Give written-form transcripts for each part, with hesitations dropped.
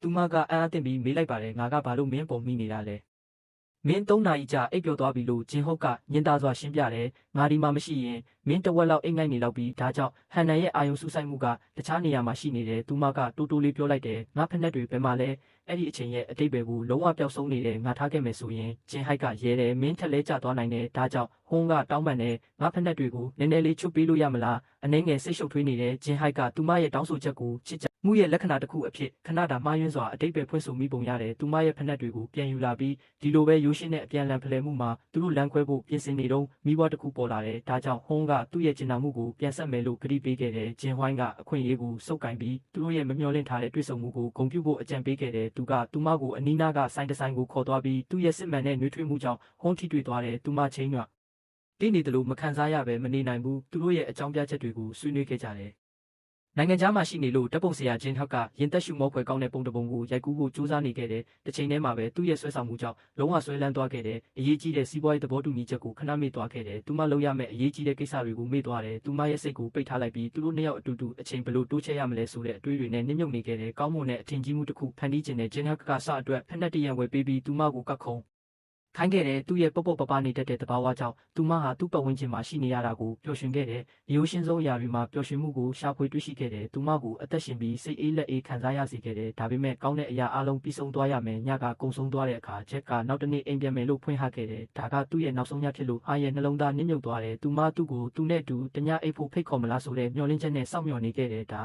သူမကအံ့အားသင့်ပြီးမေးလိုက်ပါတယ်ငါကဘာလို့မင်းပုံမိနေတာလဲမင်း3 နာရီကြာအိပ်ပျော်သွားပြီလို့ဂျင်ဟုတ်ကညင်သာစွာရှင်းပြတယ်ငါဒီမှာမရှိရင်မင်းတဝက်လောက်အိမ်ငိုက်နေလောက်ပြီးဒါကြောင့်ဟန်နန်ရဲ့အာယုံစူးစိုက်မှုကတခြားနေရာမှာရှိနေတယ်သူမကတိုးတိုးလေးပြောလိုက်တယ်ငါဖက်နှက်တွေဘယ်မှာလဲအဲ့ဒီအချိန်ရဲ့အတိတ်ပဲကိုလုံးဝပျောက်ဆုံးနေတယ်ငါထားခဲ့မယ်ဆိုရင်ဂျင်ဟိုက်ကရဲတယ်မင်းထက်လဲကျသွားနိုင်တယ်ဒါကြောင့်ဟွန်းကတောင်းပန်တယ်ငါဖက်နှက်တွေကိုနည်းနည်းလေးချွတ်ပေးလို့ရမလားအနှဲငယ်စိတ်ရှုပ်ထွေးနေတယ်ဂျင်ဟိုက်ကသူမရဲ့တောင်းဆိုချက်ကိုချစ်ကြမှုရဲ့လက္ခဏာတစ်ခုအဖြစ်ခဏတာမှားယွင်းစွာအတိတ်ပဲဖွင့်ဆိုမိပုံရတယ်သူမရဲ့ဖက်နှက်တွေကိုပြန်ယူလာပြီးဒီလိုပဲရိုးရှင်းတဲ့အပြန်လန်ဖလှယ်မှုမှာသူတို့လမ်းခွဲဖို့ပြင်ဆင်နေတော့မိဘတစ်ခုပေါ်လာတယ်ဒါကြောင့်ဟွန်းကသူ့ရဲ့ကျင်နာမှုကိုပြန်ဆက်မယ်လို့ကတိပေးခဲ့တယ်ဂျင်ဟွိုင်းကအခွင့်အရေးကိုစုပ်ကိုင်ပြီးသူတို့ရဲ့မမျှော်လင့်ထားတဲ့တွေ့ဆုံမှုကိုဂုဏ်ပြုဖို့အကြံပေးခဲ့တယ်သူကသူမကိုအနီးနားကဆိုင်တဆိုင်ကိုခေါ်သွားပြီးသူ့ရဲ့စစ်မှန်တဲ့နှွေးထွေးမှုကြောင့်ဟွန်းထိတွေ့သွားတယ်သူမချင်းကတင်းနေတယ်လို့မခံစားရပဲမနေနိုင်ဘူးသူတို့ရဲ့အကြောင်းပြချက်တွေကိုဆွေးနွေးခဲ့ကြတယ်နိုင်ငံခြားမှာရှိနေလို့တပ်ပုံဆရာဂျင်ဟောက်ကရင်သက်ရှုမောဖွယ်ကောင်းတဲ့ပုံတစ်ပုံကိုရိုက်ကူးဖို့ကြိုးစားနေခဲ့တဲ့တစ်ချိန်တည်းမှာပဲသူ့ရဲ့ဆွဲဆောင်မှုကြောင့်လုံးဝဆွဲလန်းသွားခဲ့တဲ့အရေးကြီးတဲ့စီးပွားရေးသဘောတူညီချက်ကိုခဏမေ့သွားခဲ့တယ်သူမလုပ်ရမယ့်အရေးကြီးတဲ့ကိစ္စတွေကိုမေ့သွားတယ်သူမရဲ့စိတ်ကိုပိတ်ထားလိုက်ပြီးသူတို့နှစ်ယောက်အတူတူအချိန်ဘယ်လိုတိုးချဲ့ရမလဲဆိုတဲ့အတွေးတွေနဲ့နှိမ့်ညွတ်နေခဲ့တယ်ကောင်းမွန်တဲ့အထင်ကြီးမှုတစ်ခုဖန်တီးခြင်းနဲ့ဂျင်ဟောက်ကစအတွက်ဖက်နှက်တရံဝယ်ပေးပြီးသူမကိုကတ်ခုံခိုင်းခဲ့တယ်သူ့ရဲ့ပေါ့ပေါ့ပပနေတတ်တဲ့သဘာဝကြောင့်သူမဟာသူ့ပတ်ဝန်းကျင်မှာရှိနေရတာကိုပျော်ရွှင်ခဲ့တယ်ရိုးရှင်းဆုံးအရာတွေမှာပျော်ရွှင်မှုကိုရှာဖွေတွေ့ရှိခဲ့တယ်သူမကိုအသက်ရှင်ပြီးစိတ်အေးလက်အေးခံစားရစေခဲ့တယ်ဒါပေမဲ့ကောင်းတဲ့အရာအလုံးပြီးဆုံးသွားရမယ်ညကကုံဆုံးသွားတဲ့အခါဂျက်ကနောက်တနေ့အိမ်ပြန်မယ်လို့ဖွင့်ဟခဲ့တယ်ဒါကသူ့ရဲ့နောက်ဆုံးညဖြစ်လို့အားရဲ့နှလုံးသားနစ်မြုပ်သွားတယ်သူမသူ့ကိုသူနဲ့တူတညအိပ်ဖို့ဖိတ်ခေါ်မလားဆိုတဲ့မျှော်လင့်ချက်နဲ့စောင့်မျှော်နေခဲ့တယ်ဒါ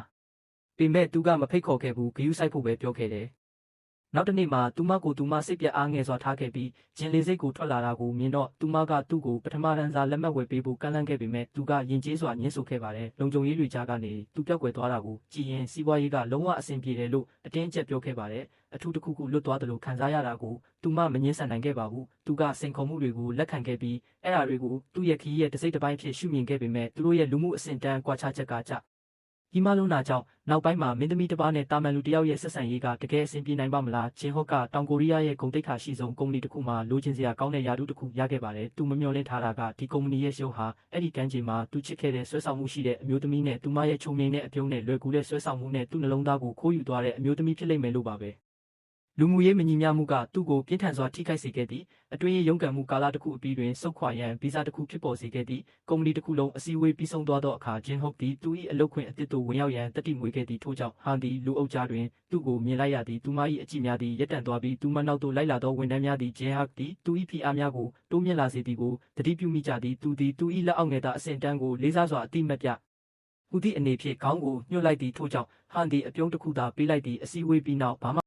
ပေမဲ့သူကမဖိတ်ခေါ်ခဲ့ဘူးဂယုစိုက်ဖို့ပဲပြောခဲ့တယ်နောက်တနေ့မှာသူမကိုသူမစိတ်ပြအားငယ်စွာထားခဲ့ပြီးဂျင်လေးစိတ်ကိုထွက်လာတာကိုမြင်တော့သူမကသူ့ကိုပထမတန်းစားလက်မှတ်ဝယ်ပေးဖို့ကန့်လန့်ခဲ့ပေမဲ့သူကယဉ်ကျေးစွာညှင်းဆိုခဲ့ပါတယ်လုံခြုံရေးတွေကြားကနေသူပြောက်ကွယ်သွားတာကိုကြည်ရင်စီးပွားရေးကလုံးဝအဆင်ပြေတယ်လို့အတင်းအကျပ်ပြောခဲ့ပါတယ်အထူးတစ်ခုခုလွတ်သွားတယ်လို့ခံစားရတာကိုသူမမငင်းဆန်နိုင်ခဲ့ပါဘူးသူကစိန်ခေါ်မှုတွေကိုလက်ခံခဲ့ပြီးအဲ့ဓာတွေကိုသူ့ရဲ့ခရီးရဲ့တစ်စိတ်တစ်ပိုင်းဖြစ်ရှုမြင်ခဲ့ပေမဲ့သူတို့ရဲ့လူမှုအဆင့်တန်းကွာခြားချက်ကကြဒီမလုံးနာကြောင့်နောက်ပိုင်းမှာမင်းသမီးတစ်ပါးနဲ့တာမန်လူတစ်ယောက်ရဲ့ဆက်ဆံရေးကတကယ်အဆင်ပြေနိုင်ပါမလားဂျင်ဟော့ကတောင်ကိုရီးယားရဲ့ဂုဏ်သိက္ခာရှိဆုံးကုမ္ပဏီတစ်ခုမှာလိုချင်စရာကောင်းတဲ့ယာတုတစ်ခုရခဲ့ပါတယ်သူမမျှော်လင့်ထားတာကဒီကုမ္ပဏီရဲ့ရှုံးဟာအဲ့ဒီကမ်းခြေမှာသူချစ်ခဲ့တဲ့ဆွဲဆောင်မှုရှိတဲ့အမျိုးသမီးနဲ့သူမရဲ့ချုံငိမ့်တဲ့အပြုံးနဲ့လွယ်ကူတဲ့ဆွဲဆောင်မှုနဲ့သူ့နှလုံးသားကိုခိုးယူသွားတဲ့အမျိုးသမီးဖြစ်လိမ့်မယ်လို့ပါပဲလူမှုရေးမညီမျှမှုကသူ့ကိုပြင်းထန်စွာထိခိုက်စေခဲ့သည်အတွင်းရုန်းကန်မှုကာလတစ်ခုအပြီးတွင်စုတ်ခွာရန်ဗီဇတစ်ခုဖြစ်ပေါ်စေခဲ့သည်ကုမ္ပဏီတစ်ခုလုံးအစည်းအဝေးပြီးဆုံးသွားသောအခါဂျင်ဟုတ်သည်သူ၏အလုပ်ခွင့်အသစ်သို့ဝင်ရောက်ရန်တတိမွေခဲ့သည်ထို့ကြောင့်ဟန်သည်လူအုပ်ကြားတွင်သူ့ကိုမြင်လိုက်ရသည်သူမ၏အကြည့်များသည်ရပ်တန့်သွားပြီးသူမနောက်သို့လိုက်လာသောဝန်ထမ်းများသည်ဂျင်ဟတ်သည်သူ၏ဖိအားများကိုတိုးမြင့်လာစေသည်ကိုတတိပြုမိကြသည်သူသည်သူ၏လက်အောက်ငယ်သားအဆင့်တန်းကိုလေးစားစွာအတိမတ်ပြဦးသည့်အနေဖြင့်ခေါင်းကိုညှို့လိုက်သည်ထို့ကြောင့်ဟန်သည်အပြုံးတစ်ခုသာပေးလိုက်သည်အစည်းအဝေးပြီးနောက်ဘာမှ